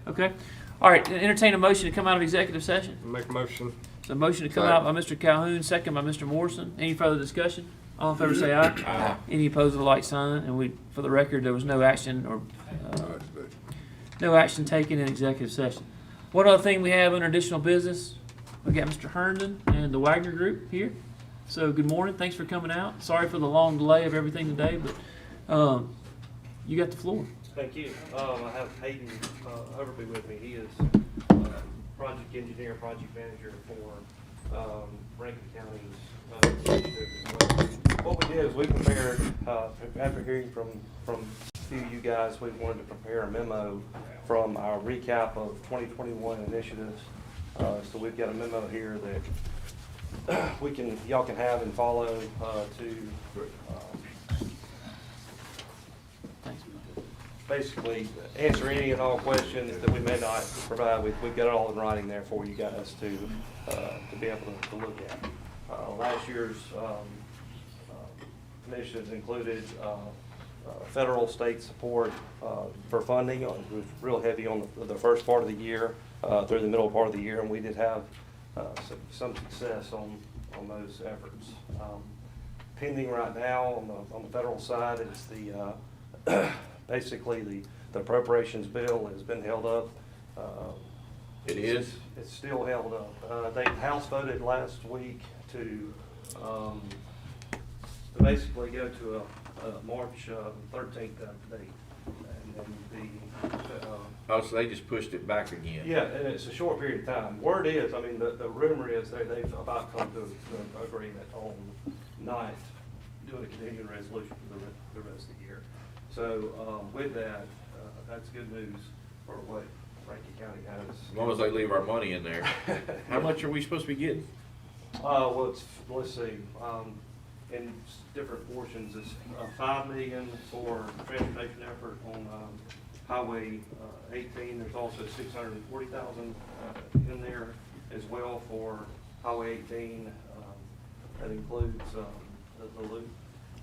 Okay. All right, entertain a motion to come out of executive session. Make a motion. So a motion to come out by Mr. Calhoun, second by Mr. Morrison. Any further discussion? All in favor say aye. Aye. Any opposed with a like sign. And we, for the record, there was no action or no action taken in executive session. One other thing we have under additional business, we got Mr. Herndon and the Wagner Group here. So good morning. Thanks for coming out. Sorry for the long delay of everything today, but you got the floor. Thank you. I have Hayden Overby with me. He is project engineer, project manager for Rankin County's initiative. What we did is we prepared, after hearing from a few of you guys, we wanted to prepare a memo from our recap of 2021 initiatives. So we've got a memo here that y'all can have and follow to basically answer any and all questions that we may not provide. We've got it all in writing there for you guys to be able to look at. Last year's initiatives included federal, state support for funding. It was real heavy on the first part of the year through the middle part of the year, and we did have some success on those efforts. Pending right now on the federal side is the basically the appropriations bill has been held up. It is? It's still held up. The House voted last week to basically go to a March 13th date. And Oh, so they just pushed it back again? yeah, and it's a short period of time. Word is, I mean, the rumor is they've about come to an agreement on not doing a continuing resolution for the rest of the year. So with that, that's good news for what Rankin County has. As long as they leave our money in there. How much are we supposed to be getting? Well, let's see, in different portions, it's $5 million for transportation effort on Highway 18. There's also $640,000 in there as well for Highway 18. That includes the loop.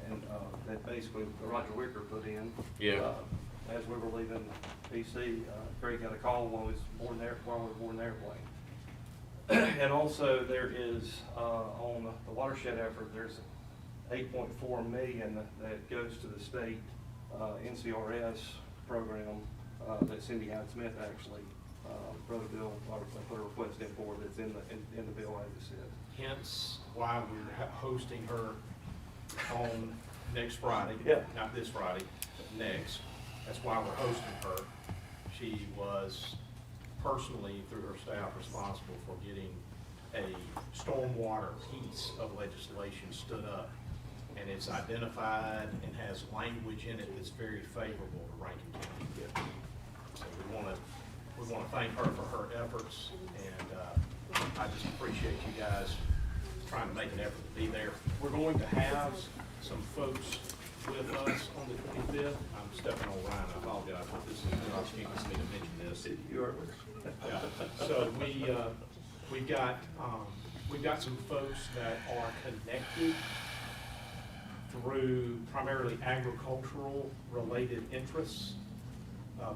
And that basically Roger Wicker put in. Yeah. As we were leaving DC, Greg got a call while we were boarding the airplane. And also there is, on the watershed effort, there's $8.4 million that goes to the state NCRS program that Cindy Hyde-Smith actually wrote a bill, or put a request in for, that's in the bill as it said. Hence why we're hosting her on next Friday. Yeah. Not this Friday, but next. That's why we're hosting her. She was personally, through her staff, responsible for getting a stormwater piece of legislation stood up. And it's identified and has language in it that's very favorable to Rankin County. So we want to thank her for her efforts, and I just appreciate you guys trying to make an effort to be there. We're going to have some folks with us on the 25th. I'm stepping on Ryan, I apologize, but this is an opportunity for me to mention this. You are. Yeah. So we've got some folks that are connected through primarily agricultural related interests,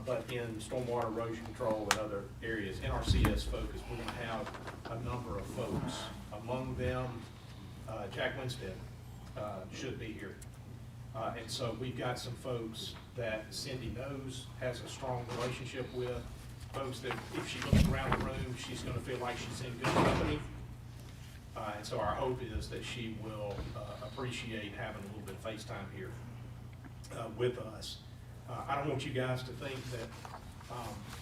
but in stormwater erosion control and other areas. NRCS focus, we're going to have a number of folks. Among them, Jack Winstead should be here. And so we've got some folks that Cindy knows, has a strong relationship with, folks that if she looks around the room, she's going to feel like she's in good company. And so our hope is that she will appreciate having a little bit of FaceTime here with us. I don't want you guys to think that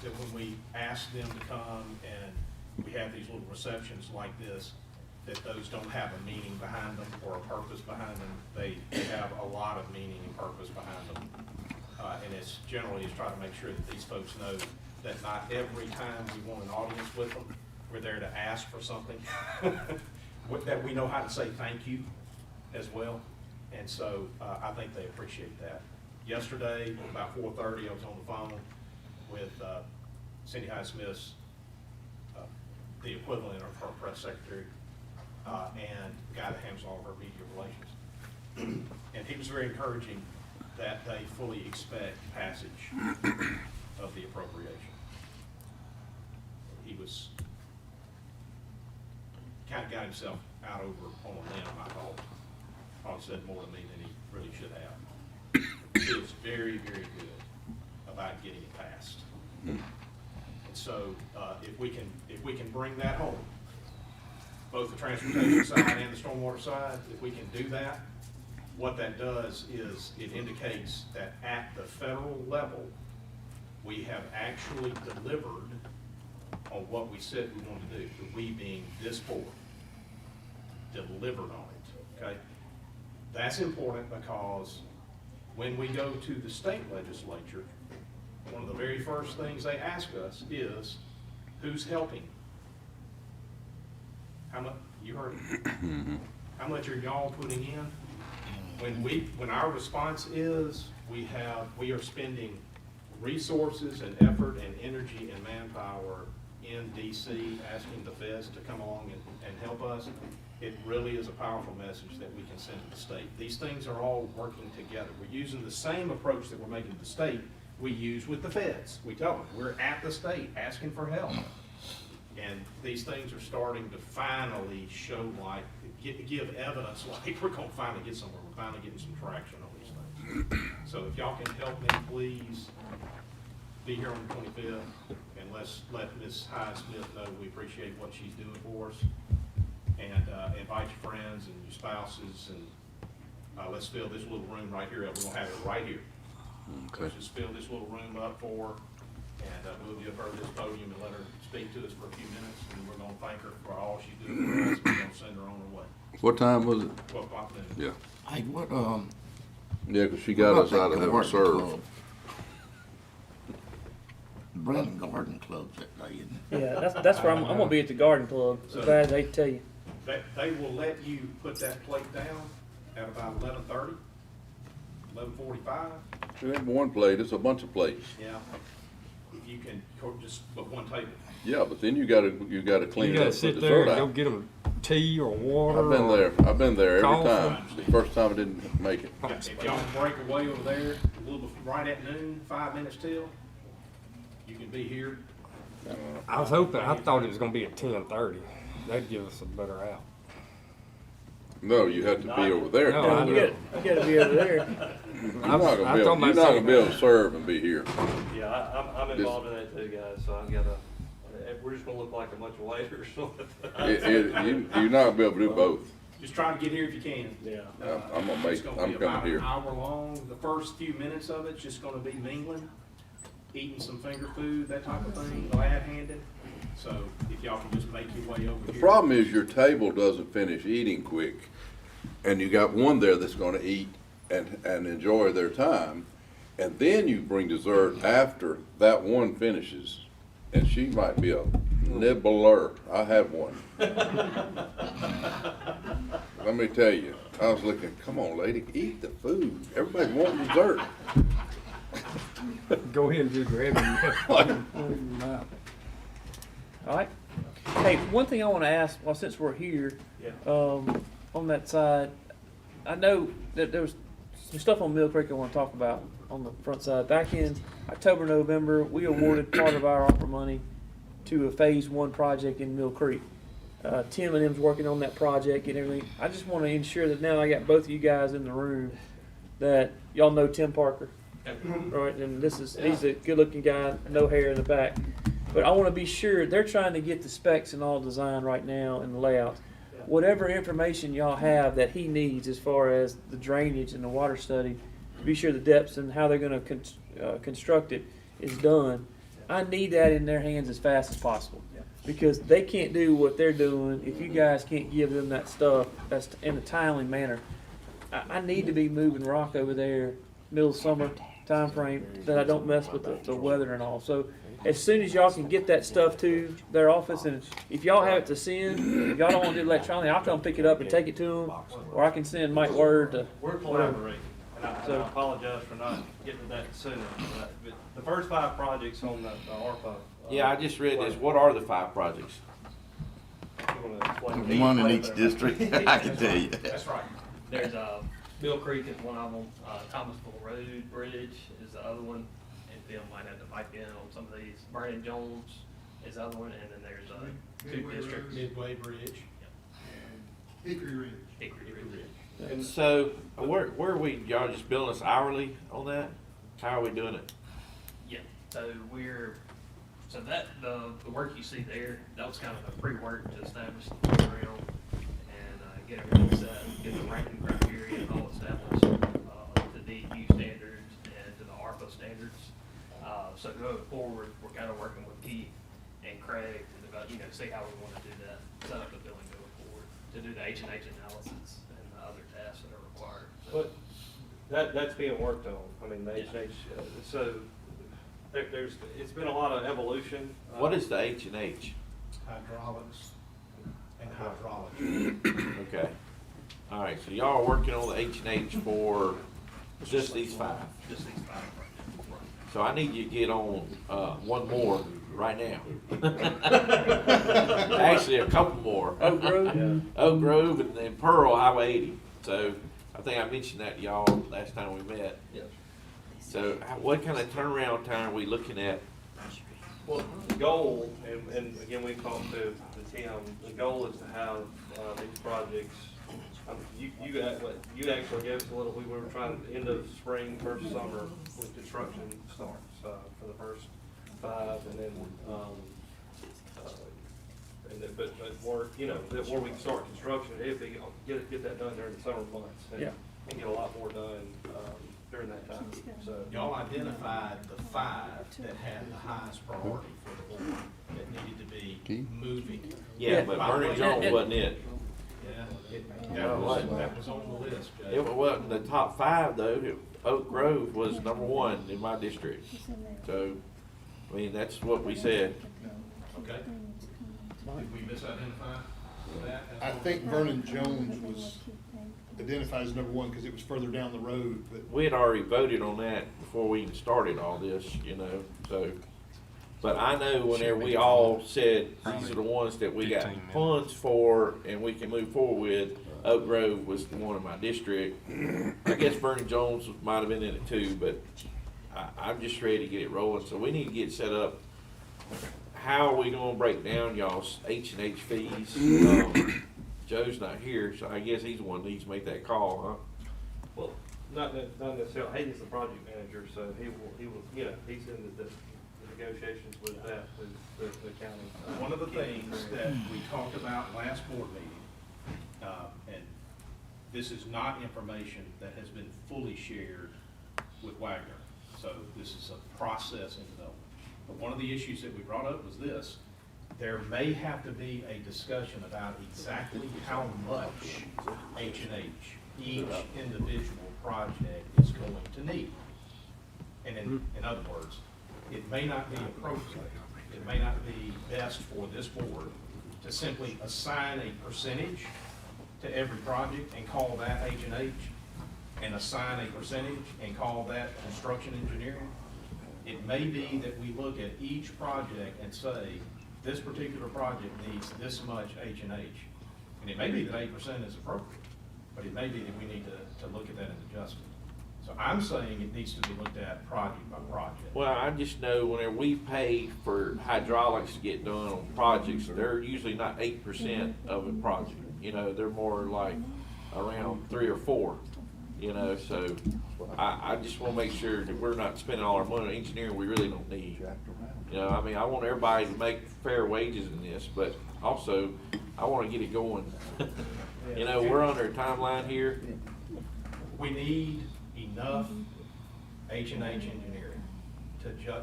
that when we ask them to come and we have these little receptions like this, that those don't have a meaning behind them or a purpose behind them. They have a lot of meaning and purpose behind them. And it's generally is trying to make sure that these folks know that not every time we want an audience with them, we're there to ask for something. That we know how to say thank you as well. And so I think they appreciate that. Yesterday, about 4:30, I was on the phone with Cindy Hyde-Smith's, the equivalent of her press secretary, and the guy that handles all of her media relations. And he was very encouraging that they fully expect passage of the appropriation. kind of got himself out over on a limb, I thought. Probably said more to me than he really should have. He was very, very good about getting it passed. And so, if we can bring that home, both the transportation side and the stormwater side, if we can do that, what that does is it indicates that at the federal level, we have actually delivered on what we said we wanted to do, the we being this board, delivered on it, okay? That's important because when we go to the state legislature, one of the very first things they ask us is, who's helping? How much, you heard it. How much are y'all putting in? When our response is, we are spending resources and effort and energy and manpower in DC, asking the feds to come along and help us, it really is a powerful message that we can send to the state. These things are all working together. We're using the same approach that we're making to the state, we use with the feds. We tell them, we're at the state asking for help. And these things are starting to finally show give evidence like we're gonna finally get somewhere. We're finally getting some traction on these things. So if y'all can help me, please be here on the 25th, and let's let Ms. Highsmith know we appreciate what she's doing for us. And invite your friends and your spouses, and let's fill this little room right here up. We're gonna have it right here. Okay. Let's just fill this little room up for her, and we'll give her this podium and let her speak to us for a few minutes, and we're gonna thank her for all she's doing for us. We're gonna send her on her way. What time was it? 12 o'clock noon. Yeah. Hey, what, Yeah, 'cause she got us out of having served. Brandon Garden Club's that day, isn't it? Yeah, that's where I'm gonna be at the garden club, so bad I hate to tell you. They will let you put that plate down at about 11:30, 11:45. It ain't one plate, it's a bunch of plates. Yeah. If you can just put one table. Yeah, but then you gotta clean You it gotta up for sit there dessert and go out. get them tea or water. I've been there every coffee. time. The first time I didn't make it. Yeah, if y'all break away over there, a little right at noon, 5 minutes till, you can be here. I thought it was gonna be at 10:30. That'd give us a better out. No, you have to be over there. No, I You know. gotta be over there. You're not gonna be able to serve and be here. Yeah, I'm involved in that too, guys, so I've gotta, we're just gonna look like a bunch of waiters. You're not gonna be able to do both. Just try to get here if you can. Yeah. I'm gonna It's I'm be coming about here. an hour long. The first few minutes of it's just gonna be mingling, eating some finger food, that type of thing, glad handing. So if y'all can just make your way over The here. problem is your table doesn't finish eating quick, and you got one there that's gonna eat and enjoy their time, and then you bring dessert after that one finishes, and she might be a nibbler. I have one. Let me tell you, I was looking, come on, lady, eat the food. Everybody's wanting dessert. Go ahead and just grab it. All right. Hey, one thing I want to ask, well, since we're here, Yeah. on that side, I know that there was some stuff on Mill Creek I want to talk about on the front side. Back in October, November, we awarded part of our ARPA money to a phase 1 project in Mill Creek. Tim and them's working on that project and everything. I just want to ensure that now I got both of you guys in the room that y'all know Tim Parker. Right, and he's a good-looking guy, no hair in the back. But I want to be sure they're trying to get the specs and all designed right now and the layout. Whatever information y'all have that he needs as far as the drainage and the water study, to be sure the depths and how they're going to construct it is done. I need that in their hands as fast as possible, because they can't do what they're doing if you guys can't give them that stuff that's in a timely manner. I need to be moving rock over there middle of summer time frame, that I don't mess with the weather and all. So as soon as y'all can get that stuff to their office, and if y'all have it to send, if y'all don't want to do it electronically, I'll come pick it up and take it to them, or I can send Mike Word to We're collaborating, and I apologize for not getting to that sooner. But the first 5 projects on the ARPA. Yeah, I just read this. What are the 5 projects? you wanna explain? One in each district, I can tell you. That's right. There's Mill Creek is one of them, Thomasville Road Bridge is the other one, and Bill might have to pipe in on some of these. Brandon Jones is the other one, and then there's 2 districts. Midway Bridge. Hickory Ridge. Hickory Ridge. And so, where are we, y'all just billing us hourly on that? How are we doing it? Yeah, so the work you see there, that was kind of a pre-work to establish the program and get everything set, get the ranking criteria and all established to DEQ standards and to the ARPA standards. So going forward, we're kind of working with Keith and Craig to develop, see how we want to do that, set up the billing going forward, to do the H&H analysis and the other tasks that are required. So- But that's being worked on. I mean, the H&H, so it's been a lot of evolution. What is the H&H? Hydraulics and hydrology. Okay. All right, so y'all are working on the H&H for just these 5. Just these 5 projects. So I need you to get on one more right now. Actually, a couple more. Oak Grove? Yeah. Oak Grove and then Pearl Highway 80. So I think I mentioned that to y'all last time we met. Yep. So what kind of turnaround time are we looking at? Well, the goal, and again, we talked to Tim, the goal is to have these projects, you actually gave us a little, we were trying end of spring, first summer, when construction starts, for the first 5, and then, but work, that where we can start construction, if we get that done during the summer months. Yeah. And get a lot more done, during that time, so. Y'all identified the 5 that had the highest priority for the board that needed to be moving. Yeah, but Vernon Jones wasn't it. Yeah, that was on the list, Jay. It wasn't the top 5 though. Oak Grove was number 1 in my district. So, I mean, that's what we said. Okay. Did we misidentify that? I think Vernon Jones was identified as number 1 because it was further down the road, but We had already voted on that before we even started all this, so. But I know whenever we all said, these are the ones that we got funds for and we can move forward with, Oak Grove was the one in my district. I guess Vernon Jones might have been in it too, but I'm just ready to get it rolling, so we need to get set up. How are we gonna break down y'all's H&H fees? Joe's not here, so I guess he's the one that needs to make that call, huh? Well, not necessarily, Hayden's the project manager, so he will, he's in the negotiations with that, with the county. One of the things that we talked about last board meeting, and this is not information that has been fully shared with Wagner, so this is a process in development. But one of the issues that we brought up was this: there may have to be a discussion about exactly how much H&H each individual project is going to need. And in other words, it may not be appropriate, it may not be best for this board to simply assign a percentage to every project and call that H&H, and assign a percentage and call that construction engineering. It may be that we look at each project and say, this particular project needs this much H&H. And it may be that 8% is appropriate, but it may be that we need to look at that and adjust it. So I'm saying it needs to be looked at project by project. Well, I just know whenever we pay for hydraulics to get done on projects, they're usually not 8% of a project. They're more like around 3 or 4. So I just want to make sure that we're not spending all our money on engineering we really don't need. I want everybody to make fair wages in this, but also I want to get it going. We're under a timeline here. We need enough H&H engineering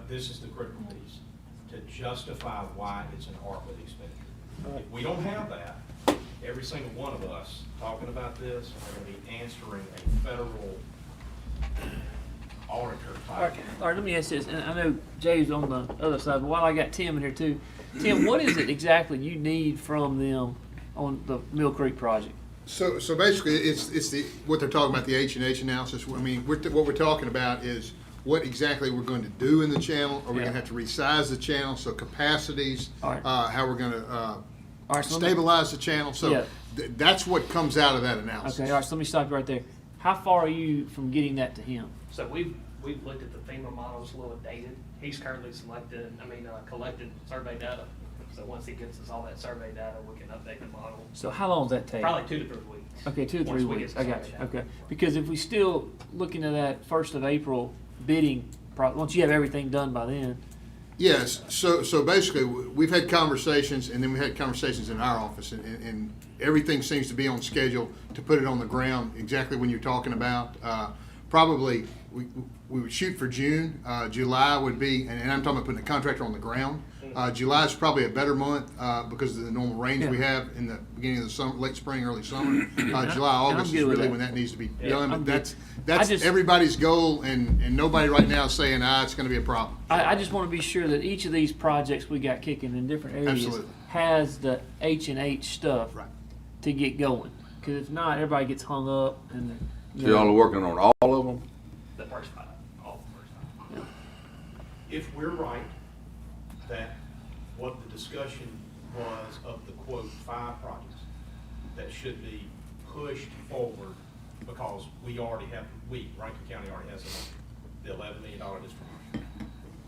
this is the critical piece, to justify why it's an ARPA expenditure. If we don't have that, every single one of us talking about this are going to be answering a federal auditor type. All right, let me ask this, and I know Jay's on the other side, but while I got Tim in here too, Tim, what is it exactly you need from them on the Mill Creek project? So basically, it's what they're talking about, the H&H analysis. I mean, what we're talking about is what exactly we're going to do in the channel. Are we going to have to resize the channel? So capacities, All right. How we're going to All right, so let me- stabilize the channel. So Yeah. that's what comes out of that analysis. Okay, all right, so let me stop you right there. How far are you from getting that to him? So we've looked at the FEMA models, a little dated. He's currently collected survey data. So once he gets us all that survey data, we can update the model. So how long does that take? Probably 2 to 3 weeks. Okay, 2 to 3 once we weeks. get I the got you. survey data. Okay. Because if we still looking at that 1st of April bidding, once you have everything done by then, Yes, so basically, we've had conversations, and then we had conversations in our office, and everything seems to be on schedule to put it on the ground exactly when you're talking about. Probably, we would shoot for June. July would be, and I'm talking about putting a contractor on the ground. July is probably a better month because of the normal rains we have in the beginning of the summer, late spring, early summer. July, August is good with really that. when that needs to be Yeah, done. I'm But good. that's I just- everybody's goal, and nobody right now is saying, it's going to be a problem. I just want to be sure that each of these projects we got kicking in different areas Absolutely. has the H&H stuff Right. to get going. Because if not, everybody gets hung up. And you So y'all know, are working on all of them? The first 5, all the first 5. If we're right, that what the discussion was of the quote 5 projects that should be pushed forward because Rankin County already has the $11 million distribution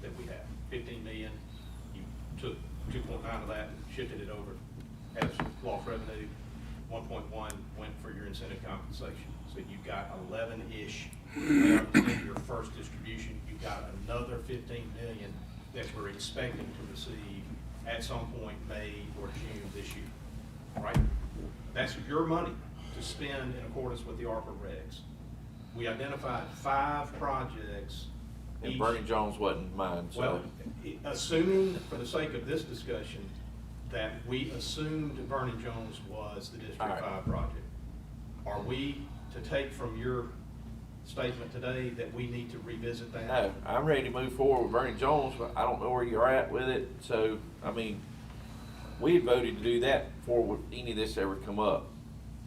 that we have. 15 million, you took 2.9 of that and shifted it over as lost revenue. 1.1 went for your incentive compensation. So you've got 11-ish left in your first distribution. You've got another 15 million that we're expecting to receive at some point May or June this year, right? That's your money to spend in accordance with the ARPA regs. We identified 5 projects. And each- Bernie Jones wasn't mine, so. Well, assuming, for the sake of this discussion, that we assumed Vernon Jones was the District All right. 5 project, are we to take from your statement today that we need to revisit that? No, I'm ready to move forward with Bernie Jones, but I don't know where you're at with it, so, I mean, we had voted to do that before any of this ever come up.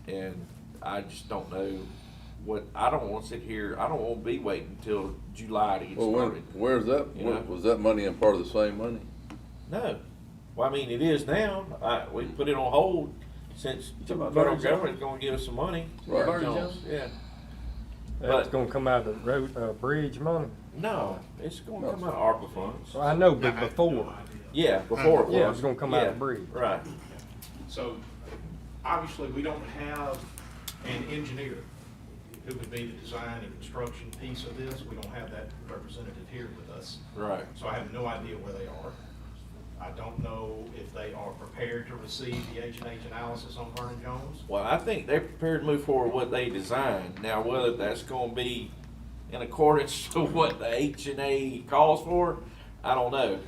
And I just don't know I don't wanna sit here, I don't wanna be waiting until July to get Well, started. where's that, You know? was that money in part of the same money? No, well, I mean, it is now, we put it on hold since the about federal Vernon government's gonna give us some money. Right. Vernon Jones, Jones? yeah. That's But- gonna come out of the road, bridge money. No, it's gonna come out of ARPA funds. Well, I know, but I have no before, idea. Yeah, before it was. Yeah, it's gonna come out of Yeah, the bridge. Right. So, obviously, we don't have an engineer who would be the design and construction piece of this. We don't have that representative here with us. Right. So I have no idea where they are. I don't know if they are prepared to receive the H&H analysis on Vernon Jones. Well, I think they're prepared to move forward with what they designed. Now, whether that's gonna be in accordance to what the H&A calls for, I don't know,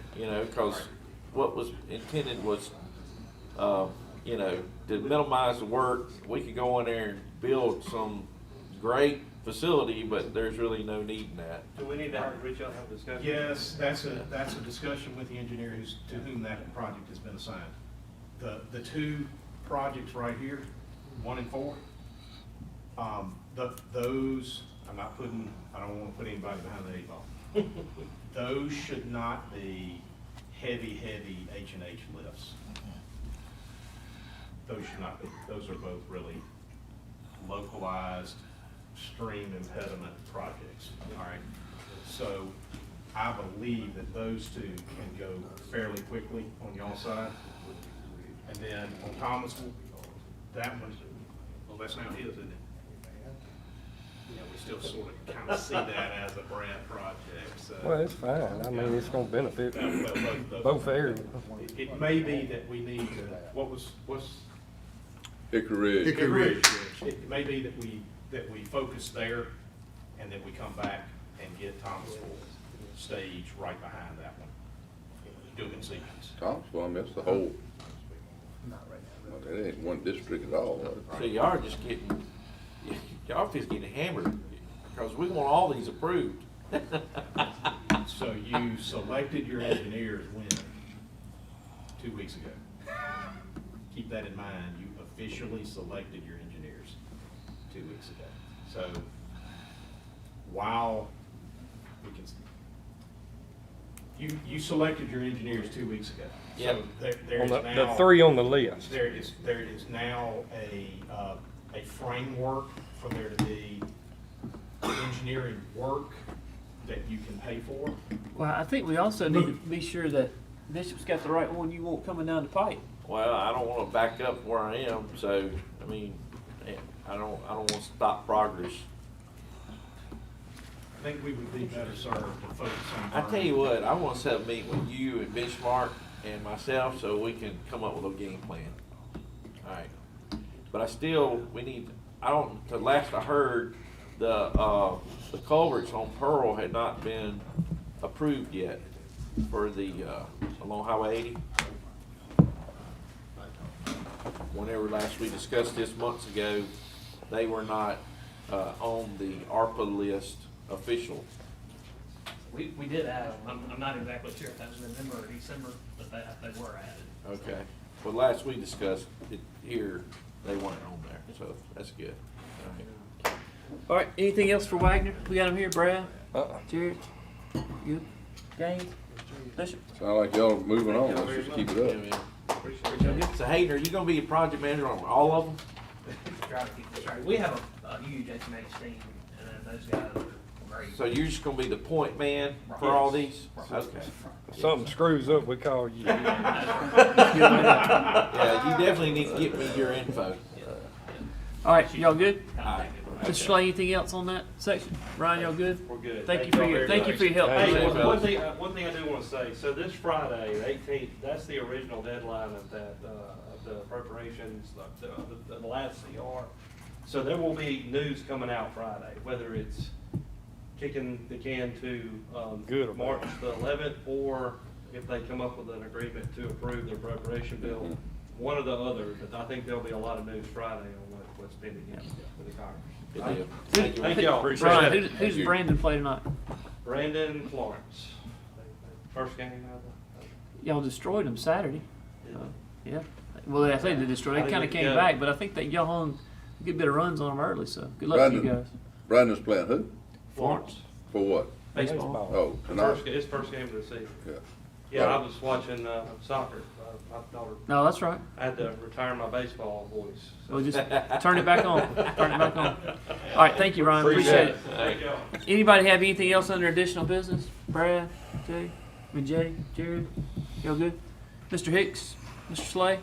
cause what was intended was, to minimize the work. We could go in there and build some great facility, but there's really no need in that. Do we need to reach out and have a discussion? Yes, that's a discussion with the engineer to whom that project has been assigned. The 2 projects right here, 1 and 4, those, I don't wanna put anybody behind the 8 ball. Those should not be heavy H&H lifts. Those should not be. Those are both really localized stream impediment projects, all right? So I believe that those 2 can go fairly quickly on y'all's side. And then on Thomasville, that one, well, that's now his, isn't it? Yeah, we still sort of kind of see that as a Brad project, so. well, it's fine. I mean, it's gonna benefit Well, both areas. It may be that we need to, what's Hickory Ridge. Hickory Ridge. It may be that we focus there and that we come back and get Thomasville stage right behind that one. Do it in sequence. Thomasville, I mean, that's the whole. Well, it ain't one district at all. So y'all just getting hammered, because we want all these approved. So you selected your engineers when? 2 weeks ago. Keep that in mind. You officially selected your engineers 2 weeks ago. So while we can, you selected your engineers 2 weeks ago. Yep. So there On is the now. 3 on the list. There is now a framework for there to be engineering work that you can pay for. well, I think we also need to be sure that Bishop's got the right one you want coming down the pipe. Well, I don't wanna back up where I am, so, I mean, I don't wanna stop progress. I think we would be better served to focus on. I tell you what, I wanna set a meeting with you and Bismarck and myself so we can come up with a game plan. Alright, but the last I heard, the culverts on Pearl had not been approved yet for the, along Highway 80. Whenever last we discussed this months ago, they were not, on the ARPA list official. We did add them. I'm not exactly sure if that was November or December, but they were added. Okay, well, last we discussed it here, they weren't on there, so that's good. All right. All right, anything else for Wagner? We got him here, Brad, Uh-uh. Jared, good, Gaines, Bishop. Sound like y'all moving on, let's just keep it up. Yeah, man. So Hayden, are you gonna be a project manager on all of them? Try to keep this right. We have a huge estimates team, and then those guys are great. So you're just gonna be the point man for all these? Okay. If something screws up, we call you. Yeah, you definitely need to get me your info. All right, y'all good? All right. Mr. Slay, anything else on that section? Ryan, y'all good? We're good. Thank you for your help. Hey, Hey, fellas. one thing I do wanna say, so this Friday, the 18th, that's the original deadline of that, of the appropriations, the last CR. So there will be news coming out Friday, whether it's kicking the can to, Good or bad. March the 11th, or if they come up with an agreement to approve the appropriation bill, one or the other, but I think there'll be a lot of news Friday on what's pending with the Congress. Good deal. Thank you. Thank y'all. Brian, Appreciate it. who's Brandon play tonight? Brandon Florence. First game out of Y'all destroyed them Saturday. Yeah. Well, I think they destroyed. They I think kind of we came got- back, but I think that y'all hung a good bit of runs on them early. So good luck to you guys. Brandon's playing who? Florence. For what? Baseball. Oh, tonight? His first game of the season. Yeah. Yeah, I was watching soccer. My daughter, No, that's right. I had to retire my baseball voice. We'll just turn it back on. Turn it back on. All right, thank you, Ryan. Appreciate it. Thank y'all. Anybody have anything else under additional business? Brad, Jay, Jared, y'all good? Mr. Hicks, Mr. Slay?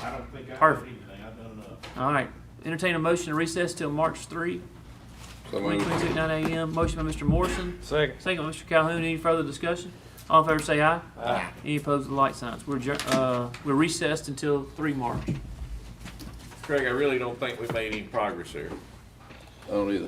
I don't think I Perfect. have anything, I've done enough. All right. Entertain a motion to recess till March 3, So moved. 2026, 9 a.m. Motion by Mr. Morrison. Second. Second by Mr. Calhoun. Any further discussion? All in favor say aye. Aye. Any opposed with the light signs. We're recessed until 3 March. Craig, I really don't think we made any progress there. I don't either.